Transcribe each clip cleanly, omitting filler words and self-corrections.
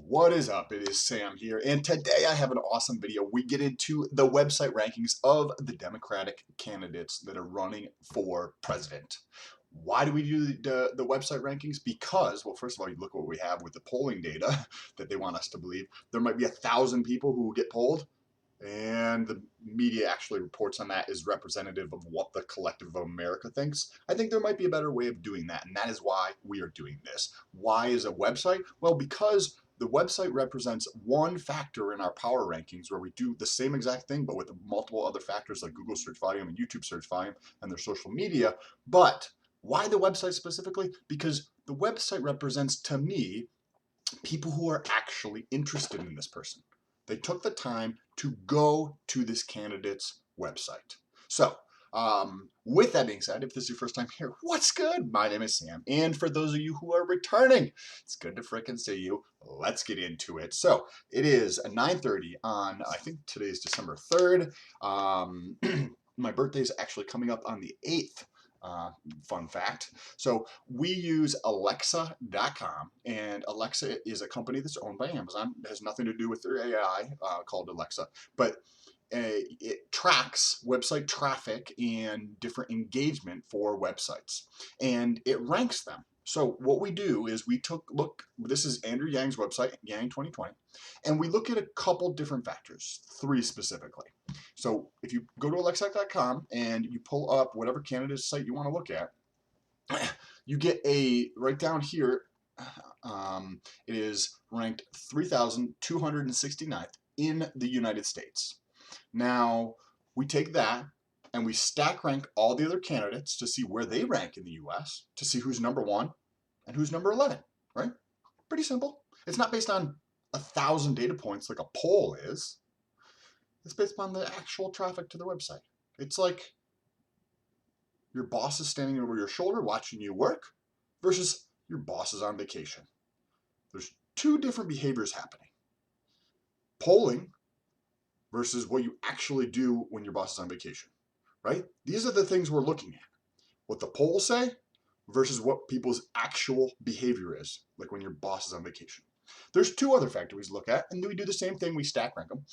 What is up? It is Sam here, and today I have an awesome video. We get into the website rankings of the Democratic candidates that are running for president. Why do we do the website rankings? Because, well, first of all, you look what we have with the polling data that they want us to believe. There might be 1,000 people who get polled, and the media actually reports on that as representative of what the collective of America thinks. I think there might be a better way of doing that, and that is why we are doing this. Why is a website? Well, because the website represents one factor in our power rankings where we do the same exact thing but with multiple other factors like Google search volume and YouTube search volume and their social media. But why the website specifically? Because the website represents, to me, people who are actually interested in this person. They took the time to go to this candidate's website. So, with that being said, if this is your first time here, what's good? My name is Sam, and for those of you who are returning, it's good to frickin' see you. Let's get into it. So, it is 9:30 on, I think today is December 3rd. My birthday is actually coming up on the 8th. Fun fact. So we use Alexa.com, and Alexa is a company that's owned by Amazon. It has nothing to do with their AI called Alexa, but it tracks website traffic and different engagement for websites, and it ranks them. So what we do is we look, this is Andrew Yang's website, Yang 2020, and we look at a couple different factors, three specifically. So if you go to Alexa.com and you pull up whatever candidate site you want to look at, you get right down here, it is ranked 3,269th in the United States. Now, we take that and we stack rank all the other candidates to see where they rank in the US, to see who's number 1 and who's number 11, right? Pretty simple. It's not based on 1,000 data points like a poll is. It's based upon the actual traffic to the website. It's like your boss is standing over your shoulder watching you work versus your boss is on vacation. There's two different behaviors happening. Polling versus what you actually do when your boss is on vacation, right? These are the things we're looking at. What the polls say versus what people's actual behavior is, like when your boss is on vacation. There's two other factors we look at, and we do the same thing. We stack rank them.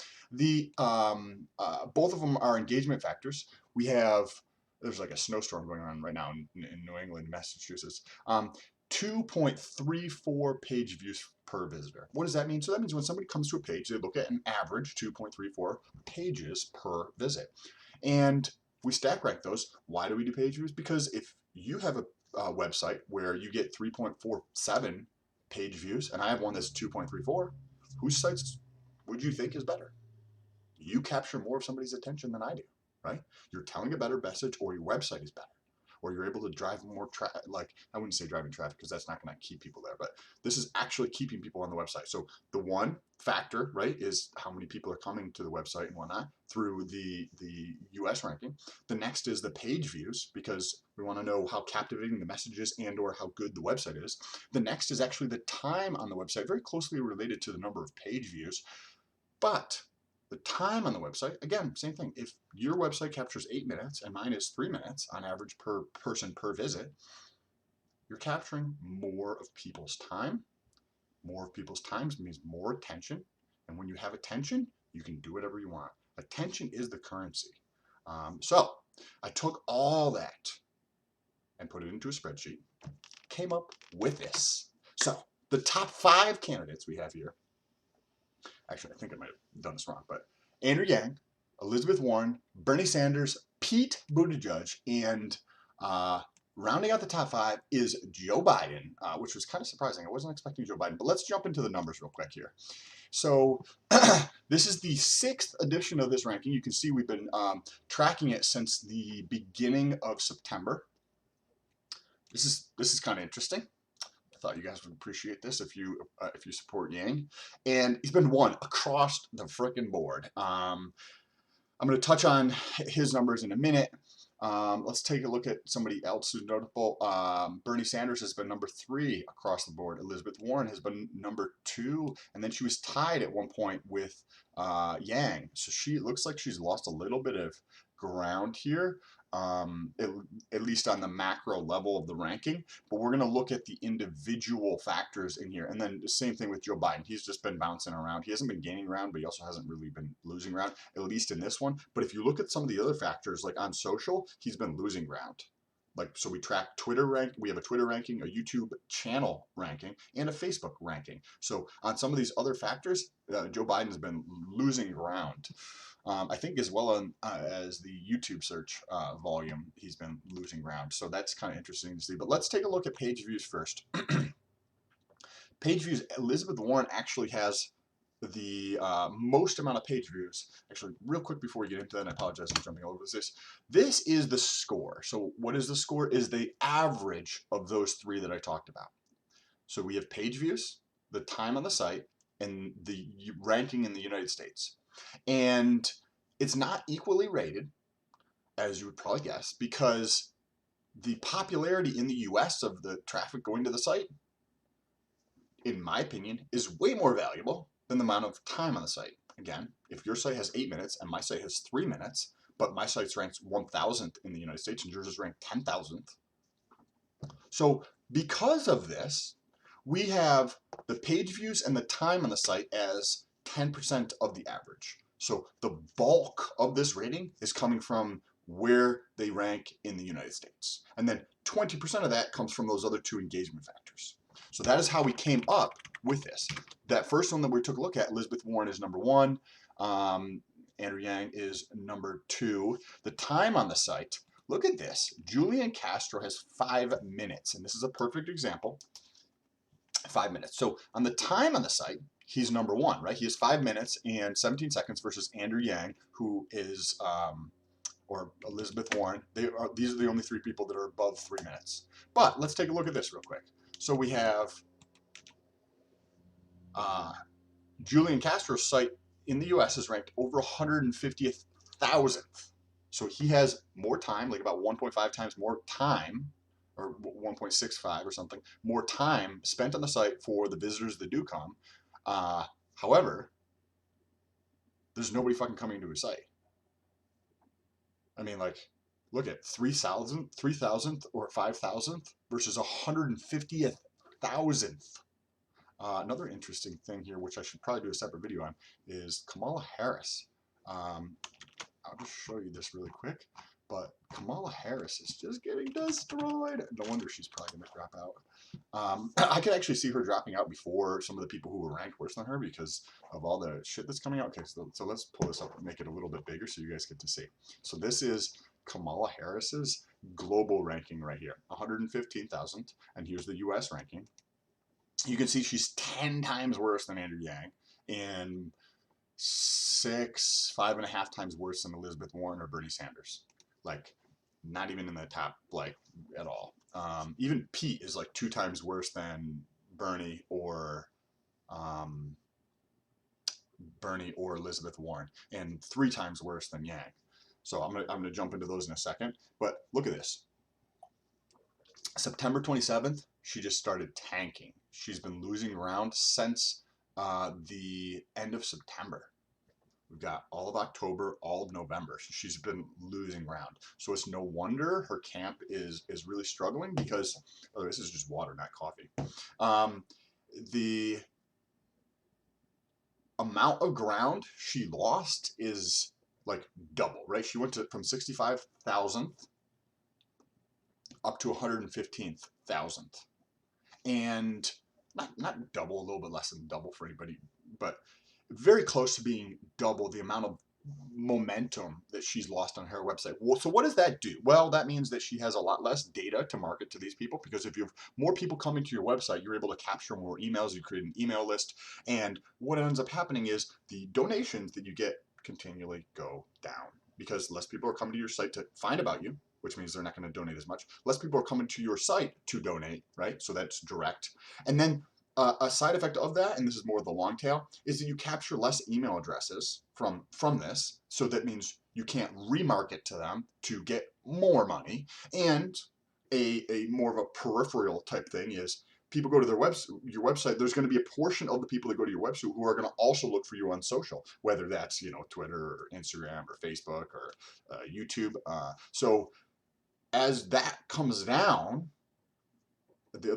Both of them are engagement factors. There's like a snowstorm going on right now in New England, Massachusetts. 2.34 page views per visitor. What does that mean? So that means when somebody comes to a page, they look at an average 2.34 pages per visit. And we stack rank those. Why do we do page views? Because if you have a website where you get 3.47 page views and I have one that's 2.34, whose sites would you think is better? You capture more of somebody's attention than I do, right? You're telling a better message, or your website is better, or you're able to drive more traffic. Like, I wouldn't say driving traffic because that's not going to keep people there, but this is actually keeping people on the website. So the one factor, right, is how many people are coming to the website and whatnot through the US ranking. The next is the page views, because we want to know how captivating the message is and or how good the website is. The next is actually the time on the website, very closely related to the number of page views. But the time on the website, again, same thing. If your website captures 8 minutes and mine is 3 minutes on average per person per visit, you're capturing more of people's time. More of people's time means more attention. And when you have attention, you can do whatever you want. Attention is the currency. So I took all that and put it into a spreadsheet, came up with this. So the top 5 candidates we have here. Actually, I think I might have done this wrong, but Andrew Yang, Elizabeth Warren, Bernie Sanders, Pete Buttigieg, and rounding out the top 5 is Joe Biden, which was kind of surprising. I wasn't expecting Joe Biden, but let's jump into the numbers real quick here. So this is the 6th edition of this ranking. You can see we've been tracking it since the beginning of September. This is kind of interesting. Thought you guys would appreciate this if you support Yang, and he's been won across the frickin' board. I'm going to touch on his numbers in a minute. Let's take a look at somebody else who's notable. Bernie Sanders has been number 3 across the board. Elizabeth Warren has been number 2, and then she was tied at one point with Yang. So she looks like she's lost a little bit of ground here. at least on the macro level of the ranking, but we're going to look at the individual factors in here. And then the same thing with Joe Biden. He's just been bouncing around. He hasn't been gaining ground, but he also hasn't really been losing ground, at least in this one. But if you look at some of the other factors, like on social, he's been losing ground. Like, so we track Twitter rank, we have a Twitter ranking, a YouTube channel ranking, and a Facebook ranking. So on some of these other factors, Joe Biden's been losing ground. I think as well as the YouTube search volume, he's been losing ground. So that's kind of interesting to see. But let's take a look at page views first. Page views, Elizabeth Warren actually has the most amount of page views. Actually, real quick before we get into that, I apologize for jumping all over this. This is the score. So what is the score? Is the average of those three that I talked about. So we have page views, the time on the site, and the ranking in the United States. And it's not equally rated, as you would probably guess, because the popularity in the US of the traffic going to the site, in my opinion, is way more valuable than the amount of time on the site. Again, if your site has 8 minutes and my site has 3 minutes, but my site's ranked 1,000th in the United States and yours is ranked 10,000th. So because of this, we have the page views and the time on the site as 10% of the average. So the bulk of this rating is coming from where they rank in the United States. And then 20% of that comes from those other two engagement factors. So that is how we came up with this. That first one that we took a look at, Elizabeth Warren is number 1. Andrew Yang is number 2. The time on the site, look at this. Julian Castro has 5 minutes, and this is a perfect example. 5 minutes. So on the time on the site, he's number 1, right? He has 5 minutes and 17 seconds versus Andrew Yang, who is, or Elizabeth Warren. These are the only 3 people that are above 3 minutes. But let's take a look at this real quick. So we have Julian Castro's site in the US is ranked over 150,000th. So he has more time, like about 1.5 times more time, or 1.65 or something, more time spent on the site for the visitors that do come. However, there's nobody fucking coming to his site. I mean, like, look at 3,000th or 5,000th versus 150,000th. Another interesting thing here, which I should probably do a separate video on, is Kamala Harris. I'll just show you this really quick. But Kamala Harris is just getting destroyed. No wonder she's probably going to drop out. I could actually see her dropping out before some of the people who were ranked worse than her because of all the shit that's coming out. Okay, so let's pull this up and make it a little bit bigger so you guys get to see. So this is Kamala Harris's global ranking right here, 115,000, and here's the US ranking. You can see she's 10 times worse than Andrew Yang and 5.5 times worse than Elizabeth Warren or Bernie Sanders. Like, not even in the top, like, at all. Even Pete is like 2 times worse than Bernie or Elizabeth Warren, and 3 times worse than Yang. So I'm gonna jump into those in a second. But look at this. September 27th, she just started tanking. She's been losing ground since the end of September. We've got all of October, all of November. So she's been losing ground. So it's no wonder her camp is really struggling because, oh, this is just water, not coffee. The amount of ground she lost is like double, right? She went from 65,000th up to 115,000th. And not double, a little bit less than double for anybody, but very close to being double the amount of momentum that she's lost on her website. Well, so what does that do? Well, that means that she has a lot less data to market to these people, because if you have more people coming to your website, you're able to capture more emails, you create an email list, and what ends up happening is the donations that you get continually go down because less people are coming to your site to find about you, which means they're not going to donate as much. Less people are coming to your site to donate, right? So that's direct. And then a side effect of that, and this is more of the long tail, is that you capture less email addresses from this. So that means you can't remarket to them to get more money. And a more of a peripheral type thing is people go to your website, there's going to be a portion of the people that go to your website who are going to also look for you on social, whether that's, Twitter or Instagram or Facebook or YouTube. So as that comes down,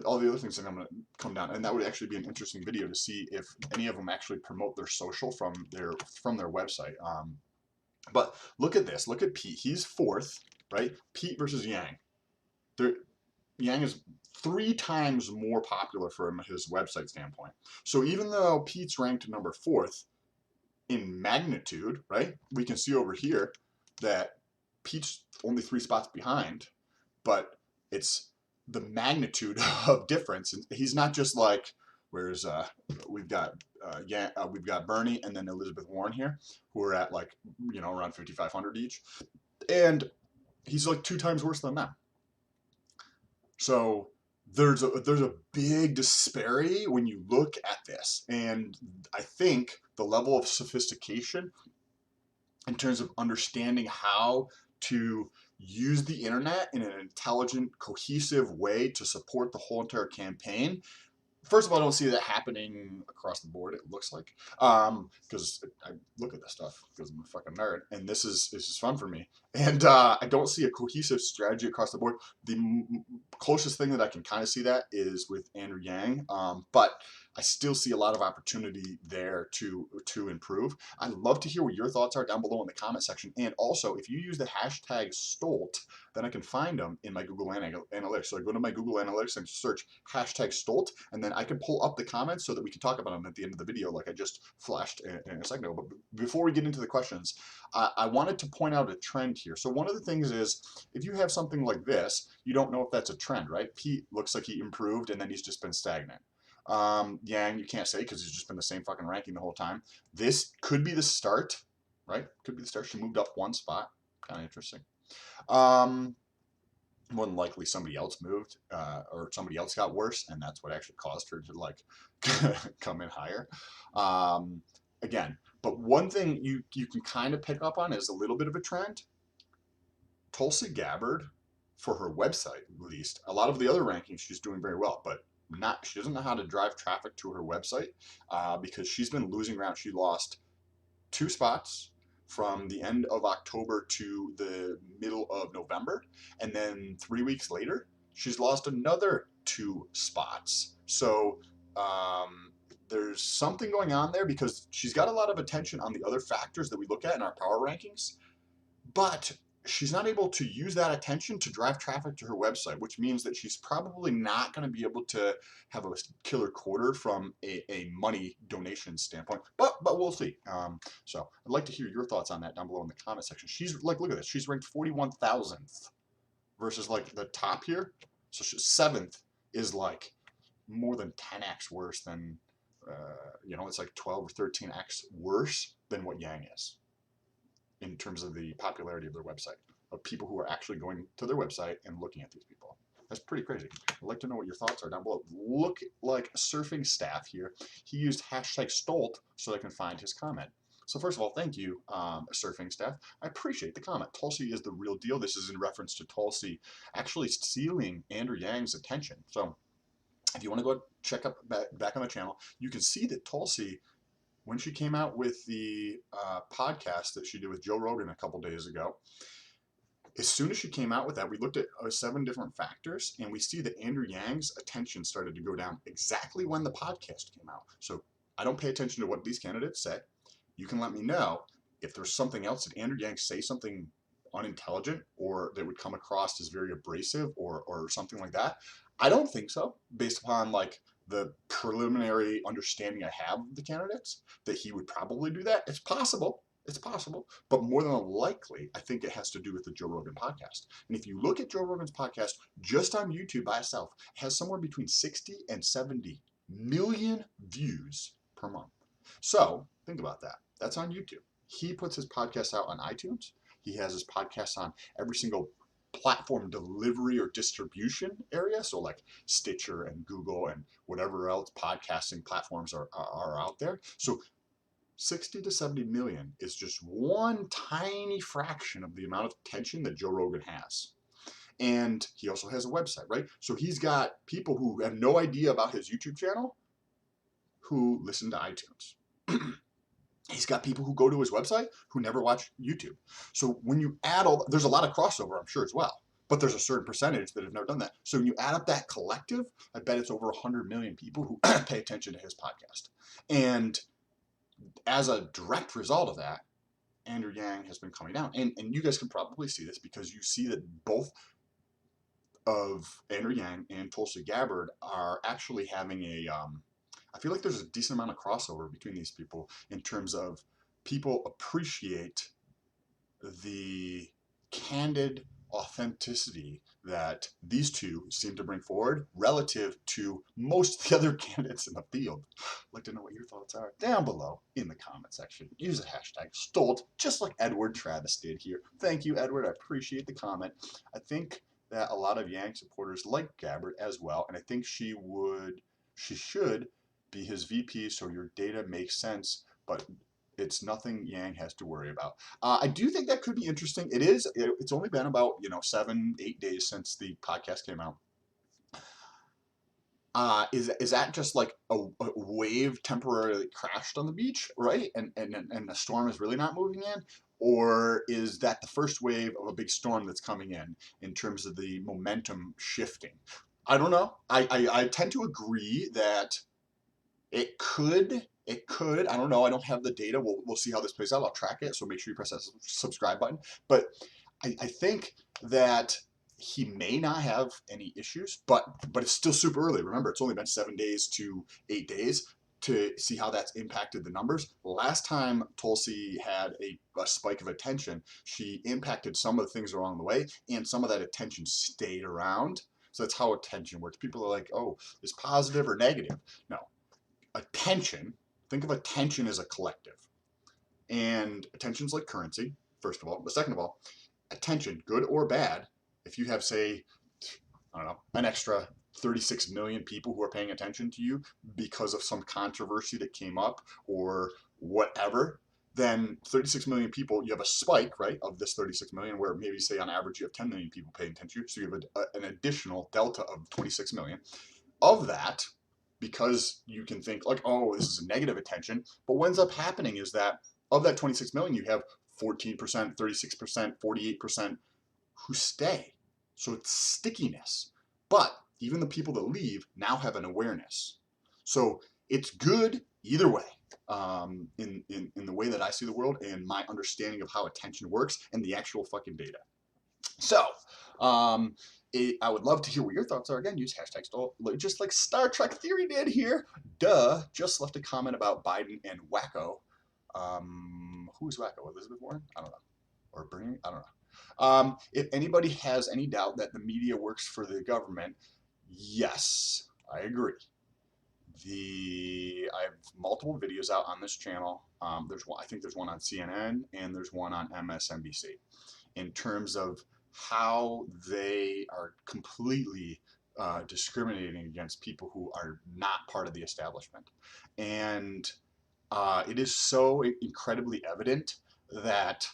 all the other things are going to come down, and that would actually be an interesting video to see if any of them actually promote their social from their website. But look at this. Look at Pete. He's fourth, right? Pete versus Yang. Yang is 3 times more popular from his website standpoint. So even though Pete's ranked number 4th in magnitude, right? We can see over here that Pete's only 3 spots behind, but it's the magnitude of difference. And he's not just like, whereas we've got Bernie and then Elizabeth Warren here, who are at like, around 5,500 each, and he's like 2 times worse than them. So there's a big disparity when you look at this, and I think the level of sophistication in terms of understanding how to use the internet in an intelligent, cohesive way to support the whole entire campaign. First of all, I don't see that happening across the board, it looks like, because I look at this stuff because I'm a fucking nerd, and this is fun for me. And I don't see a cohesive strategy across the board. The closest thing that I can kind of see that is with Andrew Yang, but I still see a lot of opportunity there to improve. I'd love to hear what your thoughts are down below in the comment section. And also, if you use the hashtag Stolt, then I can find them in my Google Analytics. So I go to my Google Analytics and search hashtag Stolt, and then I can pull up the comments so that we can talk about them at the end of the video, like I just flashed in a second ago. But before we get into the questions, I wanted to point out a trend here. So one of the things is, if you have something like this, you don't know if that's a trend, right? Pete looks like he improved, and then he's just been stagnant. Yang, you can't say because he's just been the same fucking ranking the whole time. This could be the start, right? Could be the start. She moved up 1 spot. Kind of interesting. More than likely somebody else moved, or somebody else got worse, and that's what actually caused her to like come in higher. Again, but one thing you can kind of pick up on is a little bit of a trend. Tulsi Gabbard, for her website at least, a lot of the other rankings she's doing very well, but she doesn't know how to drive traffic to her website, because she's been losing ground. She lost 2 spots from the end of October to the middle of November, and then 3 weeks later she's lost another 2 spots. So there's something going on there, because she's got a lot of attention on the other factors that we look at in our power rankings, but she's not able to use that attention to drive traffic to her website, which means that she's probably not going to be able to have a killer quarter from a money donation standpoint, but we'll see. So I'd like to hear your thoughts on that down below in the comment section. She's like, look at this, she's ranked 41,000th versus like the top here. So she's 7th is like more than 10x worse than, it's like 12 or 13x worse than what Yang is, in terms of the popularity of their website, of people who are actually going to their website and looking at these people. That's pretty crazy. I'd like to know what your thoughts are down below. Look like Surfing Staff here. He used hashtag Stolt so I can find his comment. So first of all, thank you, Surfing Staff. I appreciate the comment. Tulsi is the real deal. This is in reference to Tulsi actually stealing Andrew Yang's attention. So if you want to go check up back on the channel, you can see that Tulsi, when she came out with the podcast that she did with Joe Rogan a couple days ago, as soon as she came out with that, we looked at 7 different factors, and we see that Andrew Yang's attention started to go down exactly when the podcast came out. So I don't pay attention to what these candidates say. You can let me know if there's something else. Did Andrew Yang say something unintelligent or that would come across as very abrasive or something like that? I don't think so, based upon like the preliminary understanding I have of the candidates, that he would probably do that. It's possible, but more than likely, I think it has to do with the Joe Rogan podcast. And if you look at Joe Rogan's podcast just on YouTube by itself, it has somewhere between 60 and 70 million views per month. So think about that. That's on YouTube. He puts his podcast out on iTunes. He has his podcast on every single platform delivery or distribution area, so like Stitcher and Google and whatever else podcasting platforms are out there. So 60 to 70 million is just one tiny fraction of the amount of attention that Joe Rogan has. And he also has a website, right? So he's got people who have no idea about his YouTube channel who listen to iTunes. He's got people who go to his website who never watch YouTube. So when you add all, there's a lot of crossover, I'm sure, as well. But there's a certain percentage that have never done that. So when you add up that collective, I bet it's over 100 million people who pay attention to his podcast. And as a direct result of that, Andrew Yang has been coming down. And you guys can probably see this because you see that both of Andrew Yang and Tulsi Gabbard are actually having a, I feel like there's a decent amount of crossover between these people in terms of people appreciate the candid authenticity that these two seem to bring forward relative to most of the other candidates in the field. I'd like to know what your thoughts are down below in the comment section. Use the hashtag Stolt, just like Edward Travis did here. Thank you, Edward. I appreciate the comment. I think that a lot of Yang supporters like Gabbard as well, and I think she should be his VP so your data makes sense, but it's nothing Yang has to worry about. I do think that could be interesting. It is. It's only been about 7-8 days since the podcast came out. Is that just like a wave temporarily crashed on the beach, right? And the storm is really not moving in, or is that the first wave of a big storm that's coming in terms of the momentum shifting? I don't know. I tend to agree that it could. I don't know. I don't have the data. We'll see how this plays out. I'll track it. So make sure you press that subscribe button. But I think that he may not have any issues, but it's still super early. Remember, it's only been 7 days to 8 days to see how that's impacted the numbers. Last time Tulsi had a spike of attention, she impacted some of the things along the way, and some of that attention stayed around. So that's how attention works. People are like, oh, is positive or negative? No. Attention, think of attention as a collective. And attention's like currency, first of all. But second of all, attention, good or bad, if you have, say, I don't know, an extra 36 million people who are paying attention to you because of some controversy that came up or whatever, then 36 million people, you have a spike, right, of this 36 million, where maybe, say, on average, you have 10 million people paying attention to you. So you have an additional delta of 26 million. Of that, because you can think like, oh, this is a negative attention, but what ends up happening is that of that 26 million, you have 14%, 36%, 48% who stay. So it's stickiness. But even the people that leave now have an awareness. So it's good either way, in the way that I see the world and my understanding of how attention works and the actual fucking data. So, I would love to hear what your thoughts are. Again, use hashtag Stolt, just like Star Trek Theory did here. Duh, just left a comment about Biden and Wacko. Who's Wacko? Elizabeth Warren? I don't know. Or Bernie? I don't know. If anybody has any doubt that the media works for the government, yes, I agree. I have multiple videos out on this channel. There's one, I think there's one on CNN and there's one on MSNBC in terms of how they are completely discriminating against people who are not part of the establishment. And it is so incredibly evident that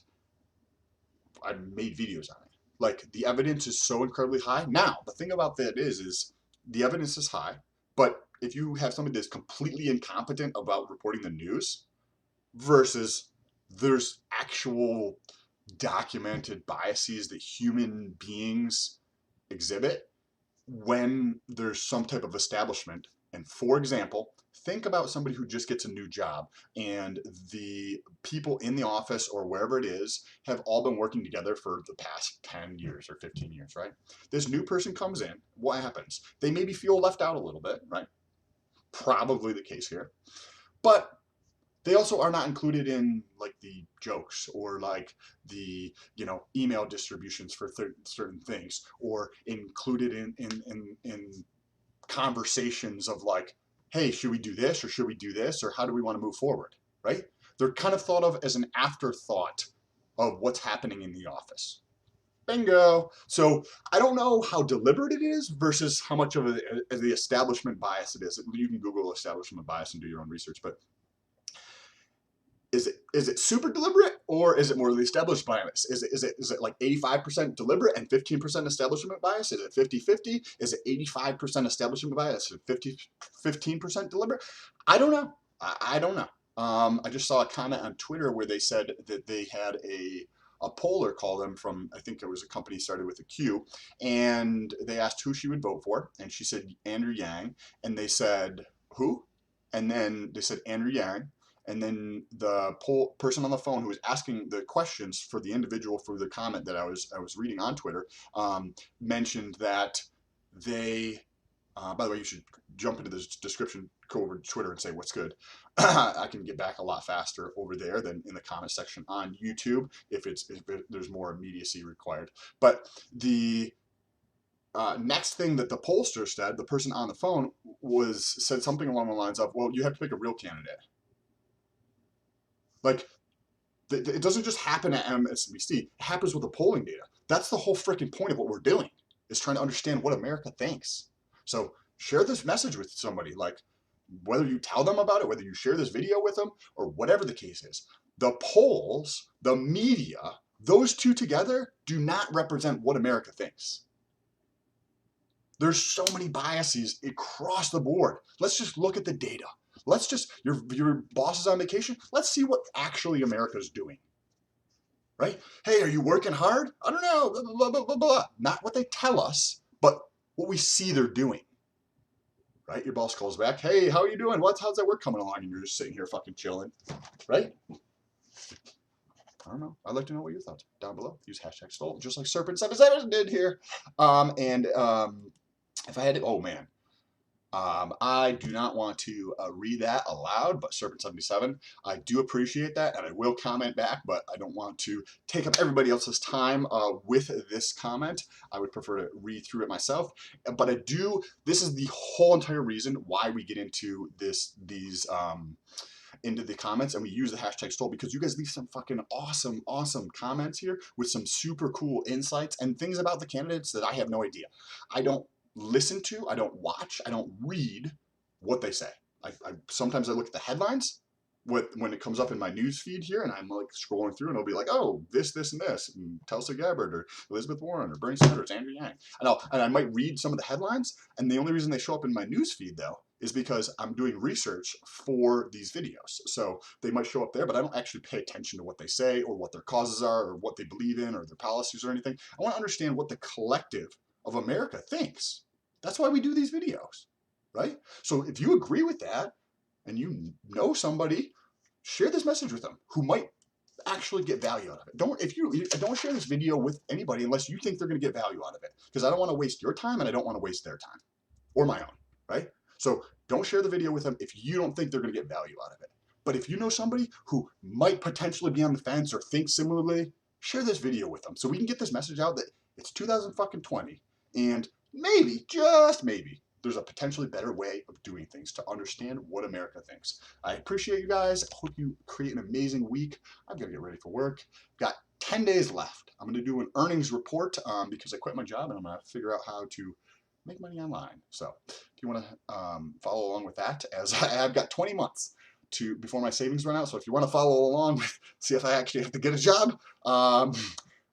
I made videos on it. Like, the evidence is so incredibly high. Now, the thing about that is the evidence is high, but if you have somebody that's completely incompetent about reporting the news versus there's actual documented biases that human beings exhibit when there's some type of establishment. And for example, think about somebody who just gets a new job and the people in the office or wherever it is have all been working together for the past 10 years or 15 years, right? This new person comes in, what happens? They maybe feel left out a little bit, right? Probably the case here. But they also are not included in like the jokes or like the email distributions for certain things, or included in conversations of like, hey, should we do this or should we do this, or how do we want to move forward, right? They're kind of thought of as an afterthought of what's happening in the office. Bingo. So I don't know how deliberate it is versus how much of the establishment bias it is. You can Google establishment bias and do your own research, but Is it super deliberate, or is it more the established bias? Is it like 85% deliberate and 15% establishment bias? Is it 50-50? Is it 85% establishment bias and 15% deliberate? I don't know. I don't know. I just saw a comment on Twitter where they said that they had a poller call them from, I think it was a company started with a Q, and they asked who she would vote for, and she said Andrew Yang, and they said who, and then they said Andrew Yang, and then the person on the phone who was asking the questions for the individual for the comment that I was reading on Twitter, mentioned that they. By the way, you should jump into this description, go over to Twitter and say what's good. I can get back a lot faster over there than in the comment section on YouTube if there's more immediacy required. But the next thing that the pollster said, the person on the phone said something along the lines of, "Well, you have to pick a real candidate." Like, it doesn't just happen at MSNBC. It happens with the polling data. That's the whole freaking point of what we're doing, is trying to understand what America thinks. So share this message with somebody, like whether you tell them about it, whether you share this video with them, or whatever the case is. The polls, the media, those two together do not represent what America thinks. There's so many biases across the board. Let's just look at the data. Let's just, your boss is on vacation. Let's see what actually America's doing. Right? Hey, are you working hard? I don't know. Blah, blah, blah, blah, blah. Not what they tell us, but what we see they're doing. Right? Your boss calls back. Hey, how are you doing? How's that work coming along? And you're just sitting here fucking chilling. Right? I don't know. I'd like to know what your thoughts are down below. Use hashtag stole, just like Serpent77 did here. If I had to, oh man. I do not want to read that aloud, but Serpent77, I do appreciate that, and I will comment back, but I don't want to take up everybody else's time with this comment. I would prefer to read through it myself, but this is the whole entire reason why we get into into the comments, and we use the hashtag stole, because you guys leave some fucking awesome comments here with some super cool insights and things about the candidates that I have no idea. I don't listen to, I don't watch, I don't read what they say. Sometimes I look at the headlines when it comes up in my news feed here, and I'm like scrolling through, and it'll be like, oh, this, and this, and Tulsi Gabbard, or Elizabeth Warren, or Bernie Sanders, Andrew Yang. And I might read some of the headlines, and the only reason they show up in my news feed, though, is because I'm doing research for these videos. So they might show up there, but I don't actually pay attention to what they say, or what their causes are, or what they believe in, or their policies, or anything. I want to understand what the collective of America thinks. That's why we do these videos, right? So if you agree with that, and you know somebody, share this message with them who might actually get value out of it. Don't share this video with anybody unless you think they're going to get value out of it, because I don't want to waste your time, and I don't want to waste their time or my own, right? So don't share the video with them if you don't think they're going to get value out of it. But if you know somebody who might potentially be on the fence or think similarly, share this video with them so we can get this message out that it's 2020, and maybe, just maybe, there's a potentially better way of doing things to understand what America thinks. I appreciate you guys. I hope you create an amazing week. I'm going to get ready for work. Got 10 days left. I'm going to do an earnings report because I quit my job, and I'm going to figure out how to make money online. So if you want to follow along with that, as I've got 20 months before my savings run out. So if you want to follow along, see if I actually have to get a job,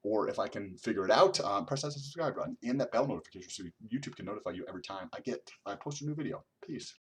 or if I can figure it out, press that subscribe button and that bell notification so YouTube can notify you every time I post a new video. Peace.